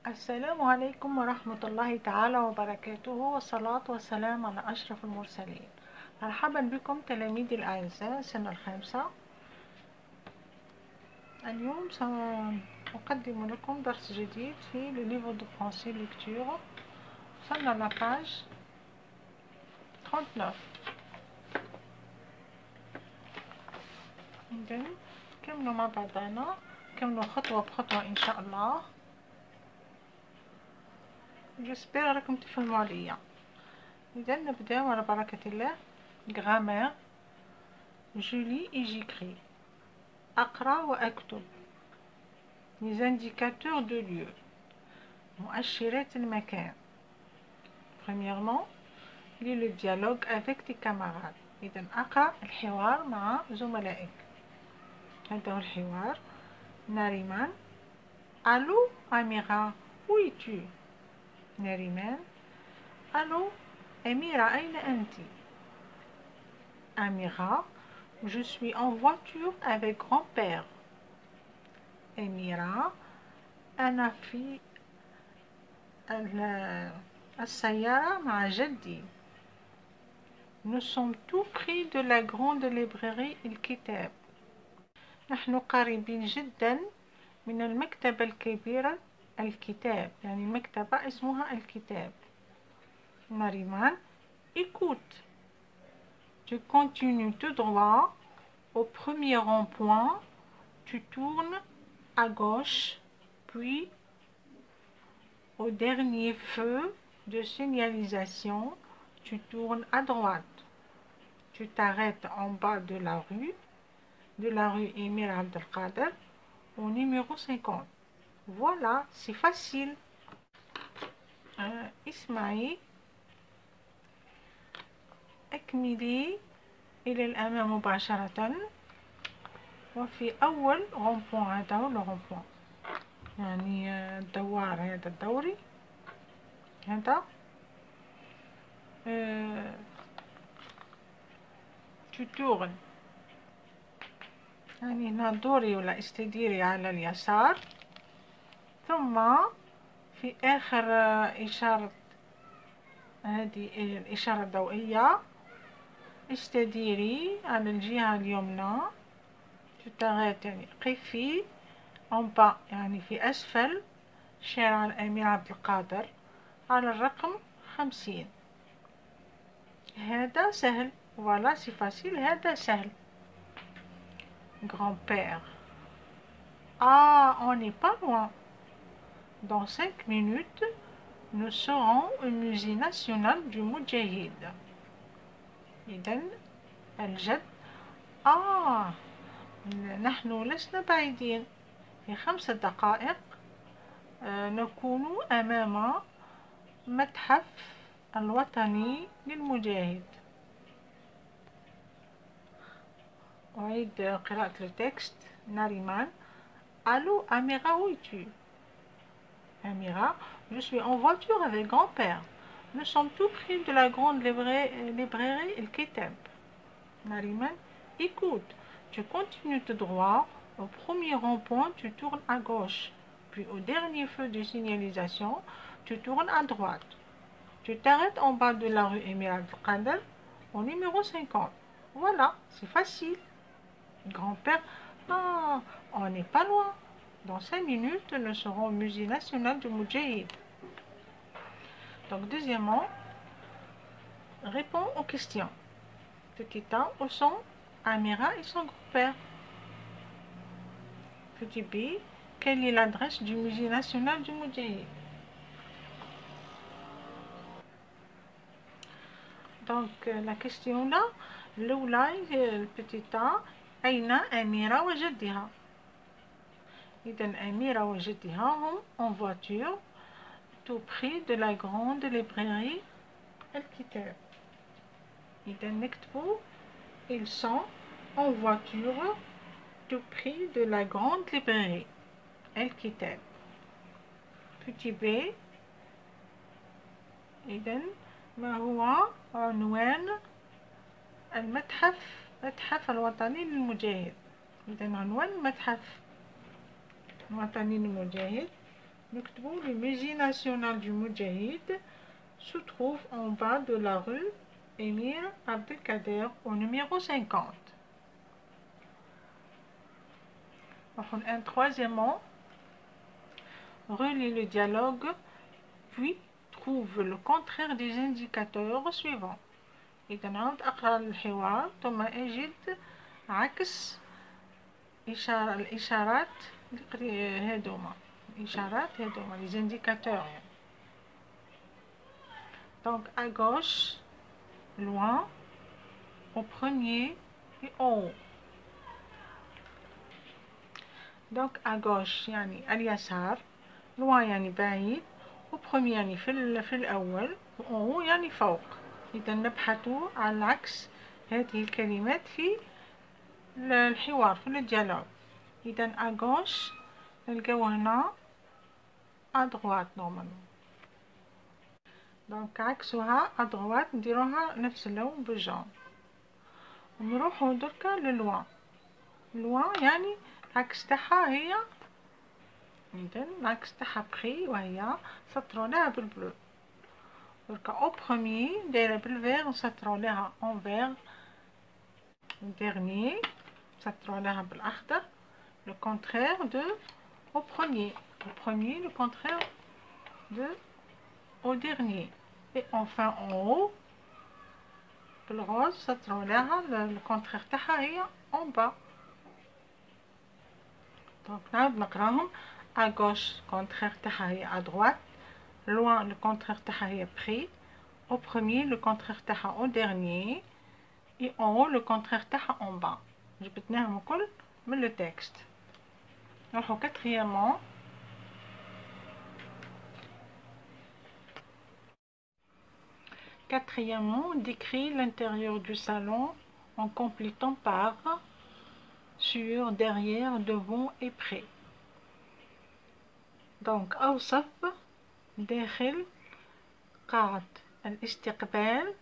السلام عليكم ورحمة الله تعالى وبركاته، والصلاة والسلام على أشرف المرسلين. مرحبا بكم تلاميذي الأعزاء سنة الخامسة. اليوم سأقدم لكم درس جديد في le livre de français lecture. وصلنا لا باج 39. إذن كملوا مع بعضنا، كملوا خطوة بخطوة إن شاء الله. جسبر راكم تفهموا عليا. إذا نبداو على بركة الله. Grammaire. Je lis et j'écris. أقرأ وأكتب. Les indicateurs de lieu. مؤشرات المكان. Premièrement, lis le dialogue avec tes camarades. إذا أقرأ الحوار مع زملائك. هذا هو الحوار. ناريمان: Allô Amira, où es-tu? ناريمان: Allô أميرة, أين أنت? Amira: Je suis en voiture avec grand-père. أميرة: أنا في السيارة مع جدي. Nous sommes tout près de la grande librairie الكتاب. نحن قريبين جدا من المكتبة الكبيرة الكتاب، يعني المكتبة اسمها الكتاب. ناريمان: Écoute, tu continues tout droit, au premier rond-point, tu tournes à gauche, puis au dernier feu de signalisation, tu tournes à droite. Tu t'arrêtes en bas de la rue Émir Abdelkader, au numéro 50. Voilà, c'est facile. اسمعي، اكملي إلى الأمام مباشرة، وفي أول رونبوان، هذا هو الرونبوان، يعني الدوار، هذا الدوري، هذا تتورن، يعني هنا دوري ولا استديري على اليسار، ثم في آخر إشارة، هذه الإشارة الضوئية، استديري على الجهة اليمنى، تتغير، يعني قفي en bas، يعني في أسفل شارع الأمير عبد القادر على الرقم 50. هذا سهل. voilà c'est facile. هذا سهل. Grand-père: Ah, on n'est pas loin. Dans 5 minutes, nous serons au musée national du Moudjahid. إذن الجد: نحن لسنا بعيدين، في 5 دقائق نكون أمام متحف الوطني للمجاهد. أعيد قراءة التكست. ناريمان: Allô Amira, où es-tu? Amira: Je suis en voiture avec grand-père. Nous sommes tout près de la grande librairie El Kitab. Nariman: Écoute, tu continues tout droit, au premier rond-point tu tournes à gauche, puis au dernier feu de signalisation tu tournes à droite. Tu t'arrêtes en bas de la rue Émir Abdelkader, au numéro 50. Voilà, c'est facile. Grand-père: on n'est pas loin. Dans 5 minutes, nous serons au musée national du Moudjahid. Donc, deuxièmement, réponds aux questions. Petit A, où sont Amira et son grand-père? Petit B, quelle est l'adresse du musée national du Moudjahid? Donc, la question là, le petit A, Aïna Amira wa Jaddiha. إذن أميرة وجدها هم en voiture tout près de la grande librairie الكتاب. إذن نكتبوا ils sont en voiture tout près de la grande librairie الكتاب. Petit B. إذن ما هو عنوان المتحف الوطني للمجاهد؟ إذن عنوان المتحف الوطني للمجاهد نكتبوا le musée national du Moudjahid se trouve en bas de la rue Émir Abdelkader au numéro 50. Troisièmement, relis le dialogue, puis trouve le contraire des indicateurs suivants. إذا نعاود أقرأ الحوار ثم أجد عكس الإشارات هادوما les indicateurs. Donc à gauche, loin, au premier et en haut. Donc à gauche يعني اليسار، loin يعني بعيد، au premier يعني في الأول، و en haut يعني فوق. إذا نبحث عن عكس هذه الكلمات في الحوار في الديالوج. إذا à gauche نلقاو هنا à droite normalement. دونك عكسها à droite نديروها نفس اللون بالجون. نروحو دركا للوان. لوان يعني العكس تاعها هي، إذا العكس تاعها بخي وهي سطرو لها بالبلو. دركا او بروميي دايره بالفيغ نسطرو لها انفيغ، dernier نسطرو لها بالاخضر. le contraire de au premier. Au premier, le contraire de au dernier. Et enfin en haut, le rose, ça le contraire تاعها en bas. Donc نعاود نقراهم. À gauche, contraire تاعها à droite. Loin, le contraire تاعها près. Au premier, le contraire تاعها au dernier. Et en haut, le contraire تاعها en bas. جبتناهم الكل من le texte. نروحو quatrièmement. Quatrièmement, décris l'intérieur du salon en complétant par sur, derrière, devant et près. Donc أوصف داخل قاعة الاستقبال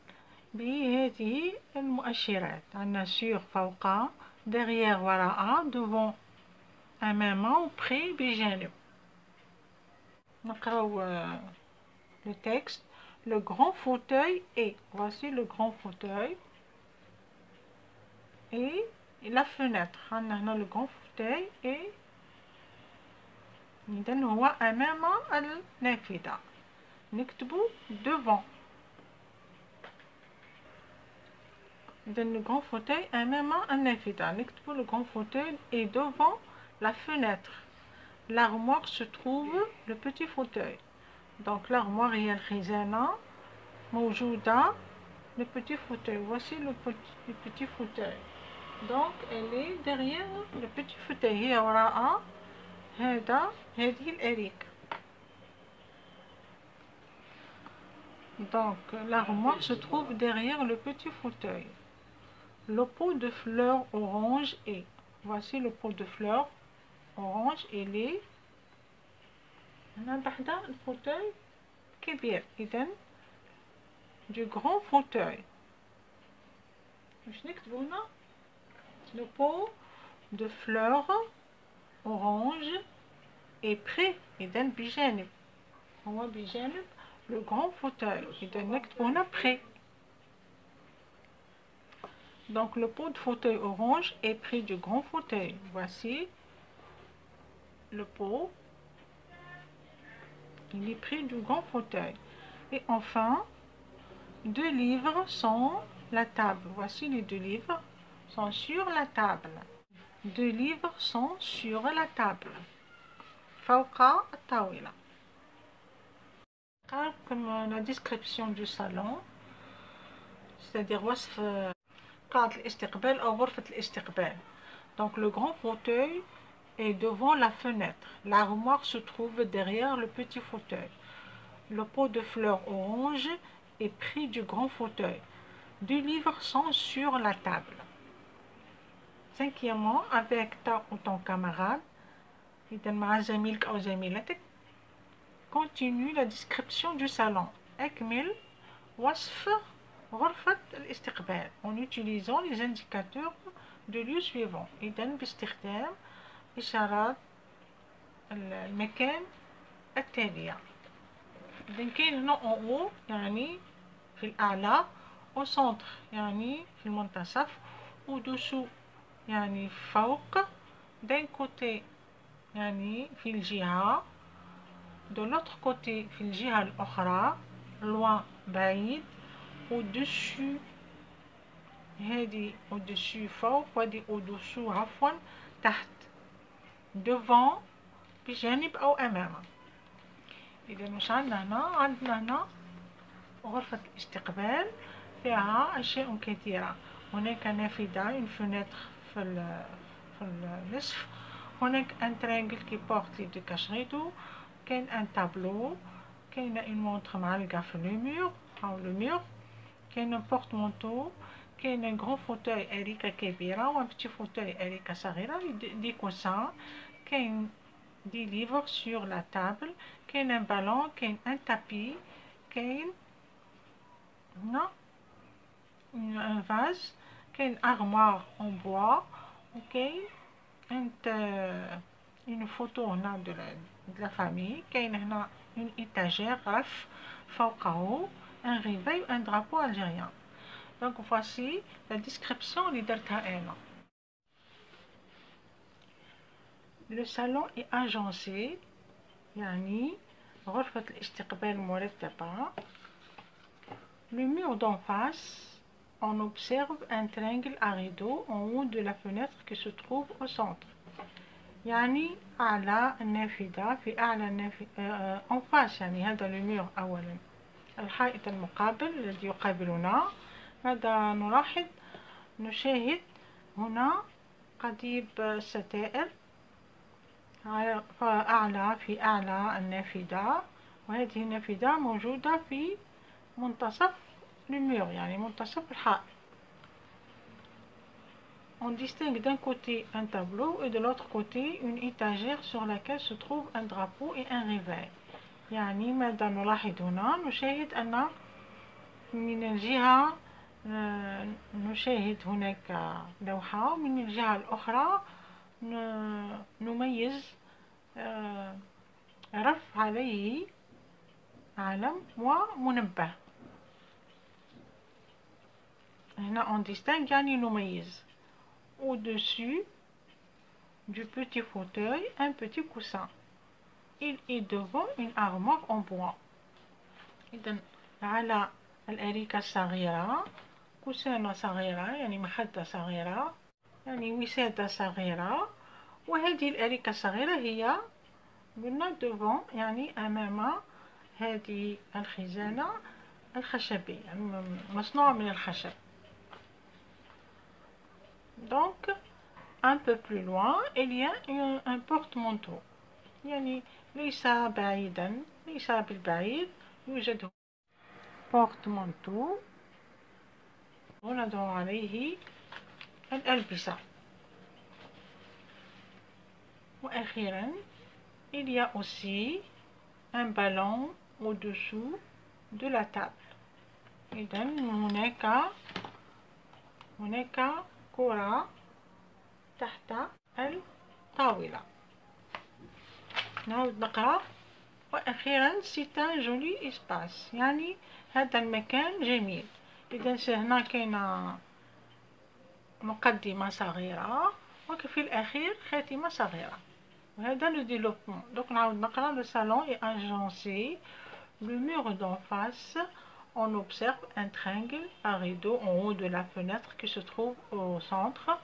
بهذه المؤشرات. عندنا sur فوق، derrière وراء، devant أمام، و près بجانب. نقراو le texte. Le grand fauteuil est, voici le grand fauteuil et la fenêtre. عندنا هنا le grand fauteuil et إذا هو أمام النافذة. نكتبو devant. إذا le grand fauteuil أمام النافذة. نكتبو le grand fauteuil est devant la fenêtre. L'armoire se trouve le petit fauteuil. Donc l'armoire هي الخزانة، موجودة le petit fauteuil. Voici le petit fauteuil. Donc elle est derrière le petit fauteuil. هي وراء هذه الأريكة. Donc l'armoire se trouve derrière le petit fauteuil. Le pot de fleurs orange est, voici le pot de fleurs orange. Il est هنا بحدا الفوتوي كبير. إذن du grand fauteuil. باش نكتبو هنا le pot de fleurs orange est prêt. إذن بجانب، هو بجانب le grand fauteuil. إذن نكتبو هنا prêt. Donc le pot de fauteuil orange est près du grand fauteuil. Voici le pot. Il est près du grand fauteuil. Et enfin, 2 livres sont la table. Voici les 2 livres sont sur la table. 2 livres sont sur la table. فوق الطاولة. Comme la description du salon, c'est-à-dire وصف قاعة الاستقبال أو غرفة الاستقبال. Donc le grand fauteuil est devant la fenêtre. L'armoire se trouve derrière le petit fauteuil. Le pot de fleurs orange est près du grand fauteuil. 2 livres sont sur la table. Cinquièmement, avec ta ou ton camarade, continue la description du salon. أكمل وصف غرفة الاستقبال en utilisant les indicateurs de lieu suivant. إذن باستخدام إشارات المكان التالية. إذا كاين هنا en haut يعني في الأعلى، au centre يعني في المنتصف، au-dessous يعني فوق، d'un côté يعني في الجهة، de l'autre côté في الجهة الأخرى، loin بعيد، au-dessus هذه au-dessus فوق، وهذه au-dessous عفوا تحت، devant بجانب أو أمام. إذا واش عندنا هنا؟ عندنا هنا غرفة الاستقبال فيها أشياء كثيرة. هناك نافذة une fenêtre في النصف، هناك ان ترينجل كي بورت لي كاشغيدو، كاين ان تابلو، كاينه اون مونطر معلقة في لو مور أو لو مور، كاين ان بورتمونتو، كاين ان غران فوتوي أريكة كبيرة وان بتي فوتوي أريكة صغيرة، دي كوسان، كاين دي ليفر سور لا تابل، كاين ان بالون، كاين ان تابي، كاين هنا un vase, كاين armoire en bois، وكاين une photo هنا de la famille، كاين هنا une étagère رف فوقه un réveil un drapeau algérien. Donc voici la description اللي درتها أنا. Le salon est agencé يعني غرفة الاستقبال مرتبة. Le mur d'en face, on observe un triangle à rideau en haut de la fenêtre qui se trouve au centre. يعني أعلى النافذة في أعلى النافذة en face، يعني هذا المير أولا، الحائط المقابل الذي يقابلنا. ماذا نلاحظ؟ نشاهد هنا قضيب ستائر أعلى في أعلى النافذة، وهذه النافذة موجودة في منتصف المير يعني منتصف الحائط. On distingue d'un côté un tableau et de l'autre côté une étagère sur laquelle se trouve un drapeau et un réveil. يعني ماذا نلاحظ هنا؟ نشاهد أن من الجهة نشاهد هناك لوحة، ومن الجهة الأخرى نميز رف عليه علم ومنبه. هنا on distingue يعني نميز. Au-dessus du petit fauteuil un petit coussin. Il est devant une armoire en bois. إذن على الأريكة الصغيرة كوسانة صغيرة يعني مخدة صغيرة يعني وسادة صغيرة، وهذه الأريكة الصغيرة هي قلنا devant يعني أمام هذه الخزانة الخشبية يعني مصنوعة من الخشب. Donc un peu plus loin il y a un porte-manteau، يعني ليس بعيدا، ليس بالبعيد، يوجد porte-manteau ونضع عليه الألبسة. وأخيرا il y a aussi un ballon au-dessous de la table. إذن هناك كرة تحت الطاولة. نعود نقرأ. وأخيرا c'est un joli espace، يعني هذا المكان جميل. إذا هنا كاينة مقدمة صغيرة وفي الأخير خاتمة صغيرة، وهذا le développement. Donc نعود نقرأ. Le salon est agencé. Le mur d'en face, on observe un triangle à rideau en haut de la fenêtre qui se trouve au centre.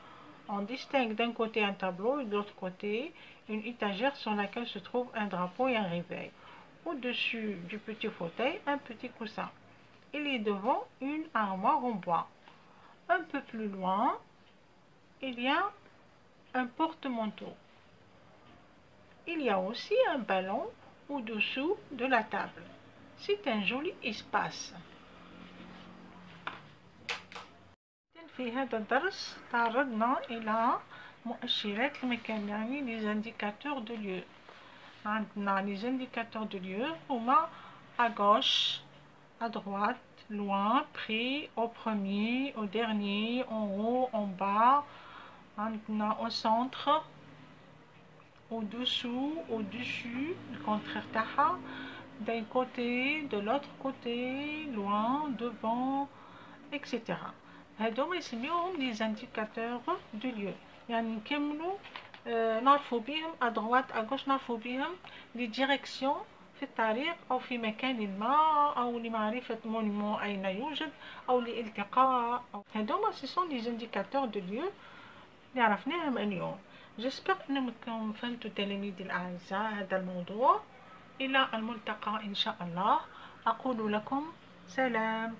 On distingue d'un côté un tableau et de l'autre côté une étagère sur laquelle se trouve un drapeau et un réveil. Au-dessus du petit fauteuil, un petit coussin. Il est devant une armoire en bois. Un peu plus loin, il y a un porte-manteau. Il y a aussi un ballon au-dessous de la table. C'est un joli espace. في هذا الدرس تعرضنا إلى مؤشرات المكان يعني les indicateurs de lieu. عندنا les indicateurs de lieu هما à gauche, à droite, loin, près, au premier, au dernier, en haut, en bas. عندنا au centre au-dessous, au-dessus, le contraire تاعها, d'un côté, de l'autre côté, loin, devant, etc. هادوما يسميوهم les indicateurs de lieu. يعني نكملوا نعرفوا بهم à droite à gauche, نعرفوا بهم les directions في الطريق أو في مكان ما أو لمعرفة مونيمون أين يوجد أو لالتقاء. هادوما ce sont les indicateurs de lieu اللي عرفناهم اليوم. جسبر أنكم فهمتوا تلاميذي الأعزاء هذا الموضوع. إلى الملتقى إن شاء الله. أقول لكم سلام.